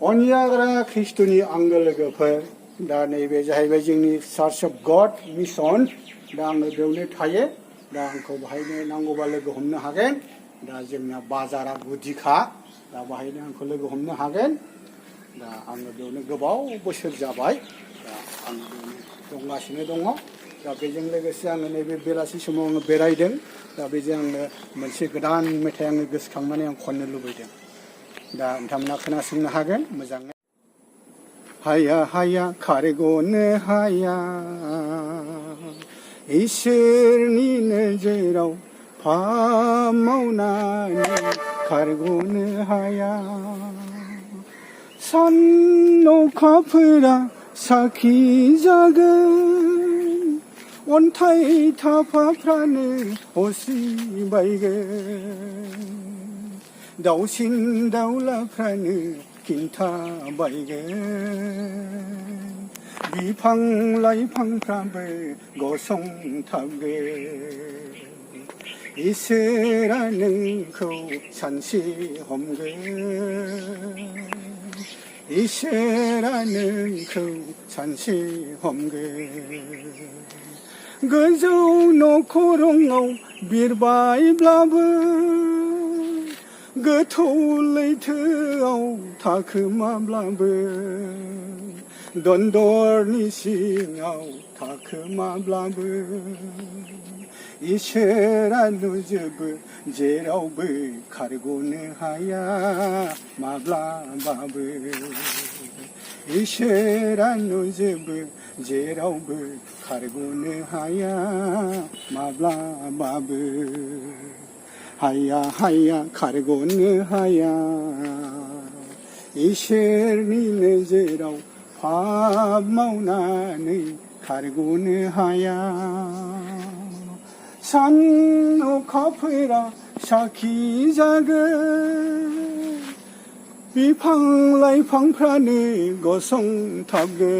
अनियाग्रा खृष्टनि आंगो लोगोफोर दा नैबे जाहैबाय जोंनि चार्च अफ गड मिशन दा आङो बेयावनो थायो दा आंखौ बाहायनो नांगौबा लोगो हमनो हागोन दा जोंना बाजारा गुदिखा दा बाहायनो आंखौ लोगो हमनो हागोन दा आङो बेयावनो गोबाव बोसोर जाबाय दा आं बेयावनो दंगासिनो दङ दा बेजों लोगोसे आङो नैबे बेलासि समाव आङो बेरायदों दा बेजों आङो मोनसे गोदान मेथाइ आङो गोसोखांनानै आं खननो लुबैदों दा नोंथांमोना खोनासंनो हागोन मोजाङै हाया हाया खारग'नो हाया इसोरनि नोजोराव फाफ मावनानै खारग'नो हाया सान अखाफोरा साखि जागोन अन्थाइ थाफाफ्रानो असिबायगोन दाउसिन दाउलाफ्रानो खिन्थाबायगोन बिफां लाइफांफ्राबो गसंथाबगोन इसोरा नोंखौ सानसे हमगोन इसोरा नोंखौ सानसे हमगोन गोजौ नखरङाव बिरबायब्लाबो गोथौ लैथोआव थाखोमाब्लाबो दन्दरनि सिङाव थाखोमाब्लाबो इसोरा नुजोबो जेरावबो खारग'नो हाया माब्लाबाबो इसोरा नुजोबो जेरावबो खारग'नो हाया माब्लाबाबो हाया हाया खारग'नो हाया इसोरनि नोजोराव फाफ मावनानै खारग'नो हाया सान अखाफोरा साखि जागोन बिफां लाइफांफ्रानो गसंथाबगोन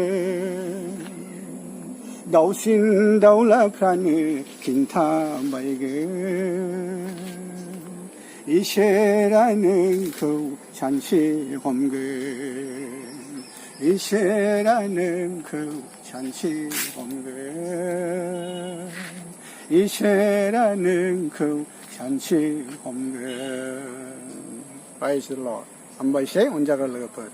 दाउसिन दाउलाफ्रानो खिन्थाबायगोन इसोरा नोंखौ सानसे हमगोन इसोरा नोंखौ सानसे हमगोन इसोरा नोंखौ सानसे हमगोन Praise the Lord. हामबायसै अनजाग्रा लोगोफोर